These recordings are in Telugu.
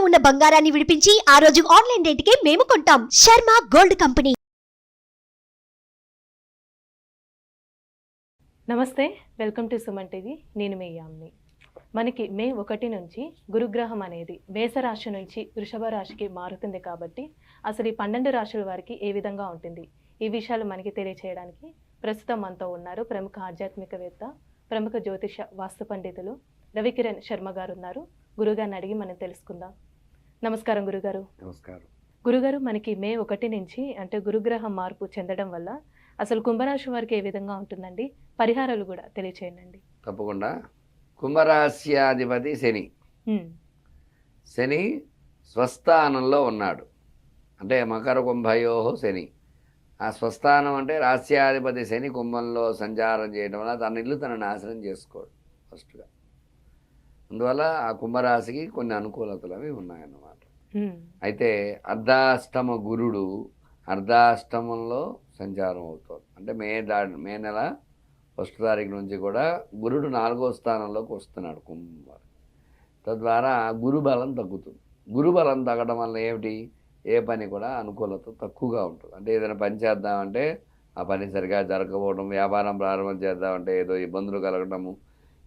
ఉన్న బంగారాన్ని విడిపించి ఆ రోజు ఆన్లైన్ రేటుకే మేము కొంటాం. Sharma gold company. నమస్తే, వెల్కమ్ టు సుమన్ టీవీ. నేను మీ యామ్ని. మనకి మే 1 నుంచి గురుగ్రహం అనేది మేషరాశి నుంచి వృషభ రాశికి మారుతుంది కాబట్టి అసలు ఈ 12 రాశుల వారికి ఏ విధంగా ఉంటుంది, ఈ విషయాలు మనకి తెలియచేయడానికి ప్రస్తుతం మనతో ఉన్నారు ప్రముఖ ఆధ్యాత్మికవేత్త, ప్రముఖ జ్యోతిష వాస్తు పండితులు రవికిరణ్ శర్మ గారు ఉన్నారు. గురుగారిని అడిగి మనం తెలుసుకుందాం. నమస్కారం గురుగారు. నమస్కారం. గురుగారు, మనకి మే 1 నుంచి అంటే గురుగ్రహం మార్పు చెందడం వల్ల అసలు కుంభరాశి వారికి ఏ విధంగా ఉంటుందండి, పరిహారాలు కూడా తెలియచేయండి. తప్పకుండా. కుంభరాశ్యాధిపతి శని. శని స్వస్థానంలో ఉన్నాడు, అంటే మకర కుంభయో శని. ఆ స్వస్థానం అంటే రాశ్యాధిపతి శని కుంభంలో సంచారం చేయడం వల్ల తన ఇల్లు తన నాశనం చేసుకోడు ఫస్ట్గా. అందువల్ల ఆ కుంభరాశికి కొన్ని అనుకూలతలు అవి ఉన్నాయన్నమాట. అయితే అర్ధాష్టమ గురుడు అర్ధాష్టమంలో సంచారం అవుతుంది. అంటే మే నెల 1వ తారీఖు నుంచి కూడా గురుడు 4వ స్థానంలోకి వస్తున్నాడు కుంభం. తద్వారా గురుబలం తగ్గుతుంది. గురుబలం తగ్గడం వల్ల ఏమిటి, ఏ పని కూడా అనుకూలత తక్కువగా ఉంటుంది. అంటే ఏదైనా పని చేద్దామంటే ఆ పని సరిగా జరగకపోవడం, వ్యాపారం ప్రారంభం చేద్దామంటే ఏదో ఇబ్బందులు కలగడము,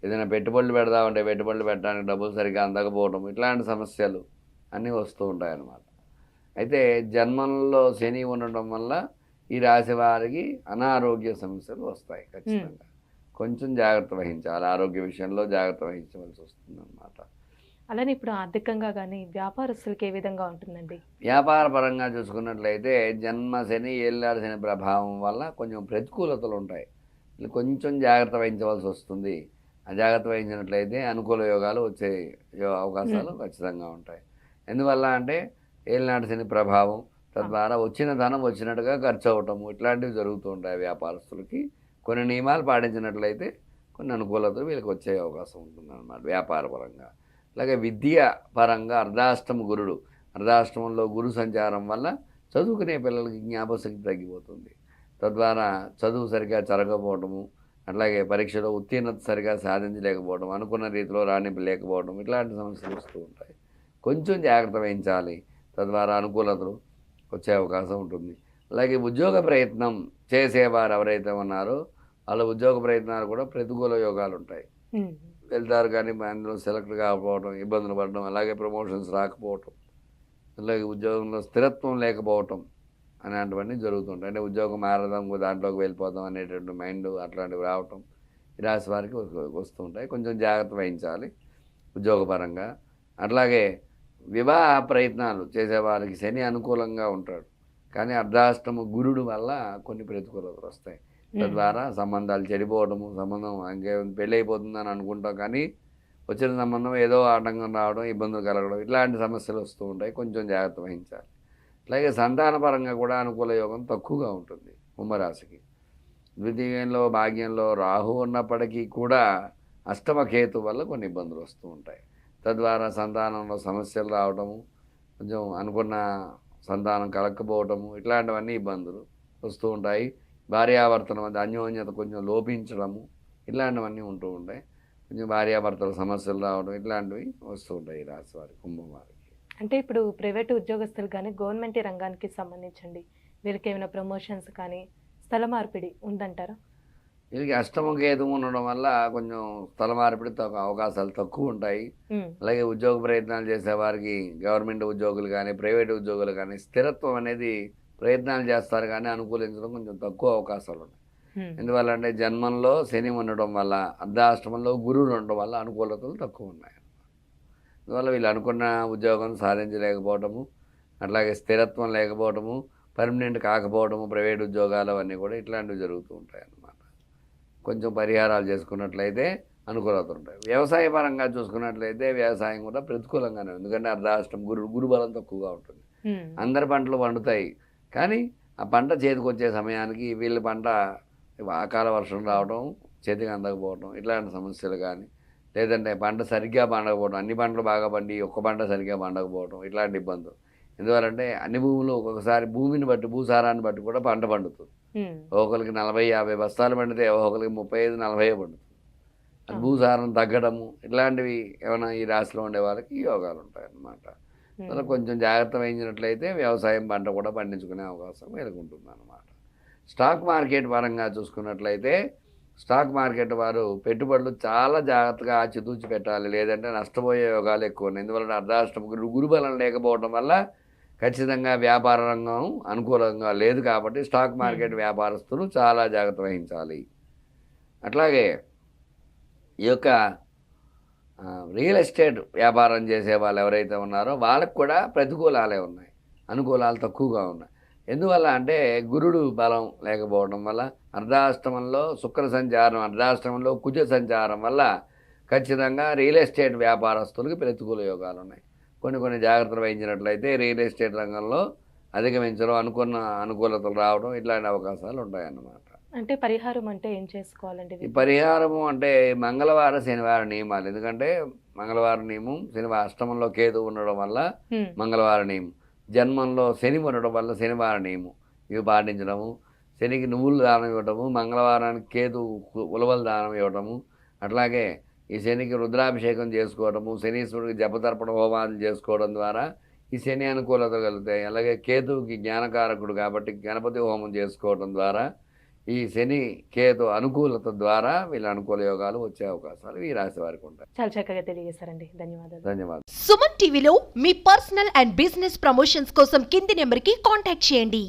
ఏదైనా పెట్టుబడులు పెడదామంటే పెట్టుబడులు పెట్టడానికి డబ్బులు సరిగా అందకపోవడం, ఇట్లాంటి సమస్యలు అన్నీ వస్తూ ఉంటాయి అన్నమాట. అయితే జన్మంలో శని ఉండడం వల్ల ఈ రాశి వారికి అనారోగ్య సమస్యలు వస్తాయి. ఖచ్చితంగా కొంచెం జాగ్రత్త వహించాలి, ఆరోగ్య విషయంలో జాగ్రత్త వహించవలసి వస్తుంది అన్నమాట. అలానే ఇప్పుడు ఆర్థికంగా కానీ వ్యాపారస్తులకి ఏ విధంగా ఉంటుందండి? వ్యాపార పరంగా చూసుకున్నట్లయితే జన్మ శని ఏళ్ళనాడు శని ప్రభావం వల్ల కొంచెం ప్రతికూలతలు ఉంటాయి. కొంచెం జాగ్రత్త వహించవలసి వస్తుంది. ఆ జాగ్రత్త వహించినట్లయితే అనుకూల యోగాలు వచ్చే అవకాశాలు ఖచ్చితంగా ఉంటాయి. ఎందువల్ల అంటే ఏళ్ళనాడు శని ప్రభావం, తద్వారా వచ్చిన ధనం వచ్చినట్టుగా ఖర్చు అవ్వటము, ఇట్లాంటివి జరుగుతూ ఉంటాయి వ్యాపారస్తులకి. కొన్ని నియమాలు పాటించినట్లయితే కొన్ని అనుకూలతలు వీళ్ళకి వచ్చే అవకాశం ఉంటుంది అన్నమాట వ్యాపార పరంగా. అలాగే విద్య పరంగా అర్ధాష్టమంలో గురు సంచారం వల్ల చదువుకునే పిల్లలకి జ్ఞాపకశక్తి తగ్గిపోతుంది. తద్వారా చదువు సరిగా జరగకపోవటము, అట్లాగే పరీక్షలో ఉత్తీర్ణత సరిగా సాధించలేకపోవడం, అనుకున్న రీతిలో రాణింపు లేకపోవడం, ఇట్లాంటి సమస్యలు వస్తూ ఉంటాయి. కొంచెం జాగ్రత్త వహించాలి, తద్వారా అనుకూలతలు వచ్చే అవకాశం ఉంటుంది. అలాగే ఉద్యోగ ప్రయత్నం చేసేవారు ఎవరైతే ఉన్నారో వాళ్ళ ఉద్యోగ ప్రయత్నాలు కూడా ప్రతికూల యోగాలు ఉంటాయి. వెళ్తారు కానీ అందులో సెలెక్ట్ కాకపోవడం, ఇబ్బందులు పడడం, అలాగే ప్రమోషన్స్ రాకపోవటం, అలాగే ఉద్యోగంలో స్థిరత్వం లేకపోవటం అనేటువంటివి జరుగుతుంటాయి. అంటే ఉద్యోగం మారదాం, దాంట్లోకి వెళ్ళిపోదాం అనేటువంటి మైండ్ అట్లాంటివి రావటం ఈ రాశి వారికి వస్తూ ఉంటాయి. కొంచెం జాగ్రత్త వహించాలి ఉద్యోగపరంగా. అట్లాగే వివాహ ప్రయత్నాలు చేసేవారికి శని అనుకూలంగా ఉంటాడు, కానీ అర్ధాష్టమ గురుడు వల్ల కొన్ని ప్రతికూలతలు వస్తాయి. తద్వారా సంబంధాలు చెడిపోవడము, సంబంధం ఇంకేం పెళ్ళి అయిపోతుందని అనుకుంటాం కానీ వచ్చిన సంబంధం ఏదో ఆటంకం రావడం, ఇబ్బందులు కలగడం, ఇట్లాంటి సమస్యలు వస్తూ ఉంటాయి. కొంచెం జాగ్రత్త వహించాలి. అలాగే సంతానపరంగా కూడా అనుకూల యోగం తక్కువగా ఉంటుంది కుంభరాశికి. ద్వితీయంలో భాగ్యంలో రాహు ఉన్నప్పటికీ కూడా అష్టమ కేతు వల్ల కొన్ని ఇబ్బందులు వస్తూ ఉంటాయి. తద్వారా సంతానంలో సమస్యలు రావడము, కొంచెం అనుకున్న సంతానం కలగకపోవటము, ఇట్లాంటివన్నీ ఇబ్బందులు వస్తూ ఉంటాయి. భార్యాభర్తల మధ్య అన్యోన్యత కొంచెం లోపించడము, ఇట్లాంటివన్నీ ఉంటూ ఉంటాయి. కొంచెం భార్యాభర్తల సమస్యలు రావడం, ఇట్లాంటివి వస్తూ ఉంటాయి ఈ రాశి వారికి, కుంభం వారికి. అంటే ఇప్పుడు ప్రైవేట్ ఉద్యోగస్తులు కానీ గవర్నమెంట్ రంగానికి సంబంధించండి వీరికి ఏమైనా ప్రమోషన్స్ కానీ స్థల మార్పిడి ఉందంటారా? వీళ్ళకి అష్టమ కేతు ఉండడం వల్ల కొంచెం స్థల మార్పిడి అవకాశాలు తక్కువ ఉంటాయి. అలాగే ఉద్యోగ ప్రయత్నాలు చేసే వారికి గవర్నమెంట్ ఉద్యోగులు కానీ ప్రైవేట్ ఉద్యోగులు కానీ స్థిరత్వం అనేది ప్రయత్నాలు చేస్తారు కానీ అనుకూలించడం కొంచెం తక్కువ అవకాశాలు ఉన్నాయి. ఎందువల్ల అంటే జన్మంలో శని ఉండడం వల్ల, అర్ధాష్టమంలో గురువు ఉండడం వల్ల అనుకూలతలు తక్కువ ఉన్నాయి. అందువల్ల వీళ్ళు అనుకున్న ఉద్యోగం సాధించలేకపోవటము, అట్లాగే స్థిరత్వం లేకపోవటము, పర్మనెంట్ కాకపోవడము, ప్రైవేట్ ఉద్యోగాలు అవన్నీ కూడా ఇట్లాంటివి జరుగుతూ ఉంటాయి అన్నమాట. కొంచెం పరిహారాలు చేసుకున్నట్లయితే అనుకూలతలు ఉంటాయి. వ్యవసాయ పరంగా చూసుకున్నట్లయితే వ్యవసాయం కూడా ప్రతికూలంగానే, ఎందుకంటే అర్ధాష్టం గురుబలం తక్కువగా ఉంటుంది. అందరి పంటలు పండుతాయి కానీ ఆ పంట చేతికి వచ్చే సమయానికి వీళ్ళ పంట అకాల వర్షం రావడం, చేతికి అందకపోవడం, ఇట్లాంటి సమస్యలు కానీ, లేదంటే పంట సరిగ్గా పండకపోవడం, అన్ని పంటలు బాగా పండి ఒక్క పంట సరిగ్గా పండకపోవడం, ఇట్లాంటి ఇబ్బందులు. ఎందువల్లంటే అన్ని భూములు ఒక్కొక్కసారి భూమిని బట్టి, భూసారాన్ని బట్టి కూడా పంట పండుతుంది. ఒకరికి 40-50 బస్తాలు పండితే ఒకరికి 35-40 పండుతుంది. భూసారం తగ్గడము, ఇట్లాంటివి ఏమైనా ఈ రాశిలో ఉండే వాళ్ళకి యోగాలు ఉంటాయి అన్నమాట. అలా కొంచెం జాగ్రత్త వహించినట్లయితే వ్యవసాయం పంట కూడా పండించుకునే అవకాశం వెలుగుంటుంది అన్నమాట. స్టాక్ మార్కెట్ పరంగా చూసుకున్నట్లయితే స్టాక్ మార్కెట్ వారు పెట్టుబడులు చాలా జాగ్రత్తగా ఆచితూచి పెట్టాలి, లేదంటే నష్టపోయే యోగాలు ఎక్కువ ఉన్నాయి. ఎందువల్ల అర్ధాష్టమ గురుబలం లేకపోవడం వల్ల ఖచ్చితంగా వ్యాపార రంగం అనుకూలంగా లేదు కాబట్టి స్టాక్ మార్కెట్ వ్యాపారస్తులు చాలా జాగ్రత్త వహించాలి. అట్లాగే ఈ యొక్క రియల్ ఎస్టేట్ వ్యాపారం చేసే వాళ్ళు ఎవరైతే ఉన్నారో వాళ్ళకు కూడా ప్రతికూలాలే ఉన్నాయి, అనుకూలాలు తక్కువగా ఉన్నాయి. ఎందువల్ల అంటే గురుడు బలం లేకపోవడం వల్ల, అర్ధాష్టమంలో శుక్ర సంచారం, అర్ధాష్టమంలో కుజ సంచారం వల్ల ఖచ్చితంగా రియల్ ఎస్టేట్ వ్యాపారస్తులకి ప్రతికూల యోగాలు ఉన్నాయి. కొన్ని జాగ్రత్తలు వహించినట్లయితే రియల్ ఎస్టేట్ రంగంలో అధిగమించడం, అనుకున్న అనుకూలతలు రావడం ఇట్లాంటి అవకాశాలు ఉంటాయన్నమాట. అంటే పరిహారం అంటే ఏం చేసుకోవాలండి? ఈ పరిహారము అంటే మంగళవారం శనివారం నియమాలు. ఎందుకంటే మంగళవారం నియమం, శనివారం అష్టమంలో కేతు ఉండడం వల్ల మంగళవారం నియమం, జన్మంలో శని ఉండడం వల్ల శనివారం నియమం ఇవి పాటించడము, శనికి నువ్వులు దానం ఇవ్వటము, మంగళవారానికి కేతు ఉలవలు దానం ఇవ్వటము, అట్లాగే ఈ శనికి రుద్రాభిషేకం చేసుకోవడము, శనీశ్వరుడికి జపతర్పణ హోమాలు చేసుకోవడం ద్వారా ఈ శని అనుకూలత కలుగుతాయి. అలాగే కేతువుకి జ్ఞానకారకుడు కాబట్టి గణపతి హోమం చేసుకోవడం ద్వారా ఈ శని కేతు అనుకూలత ద్వారా వీళ్ళ అనుకూల యోగాలు వచ్చే అవకాశాలు ఈ రాశి వారికి ఉంటాయి. చాలా చక్కగా తెలియజేశారండి, ధన్యవాదాలు. ధన్యవాదాలు. సుమన్ టీవీలో మీ పర్సనల్ అండ్ బిజినెస్ ప్రమోషన్స్ కోసం కింది నెంబర్కి కాంటాక్ట్ చేయండి.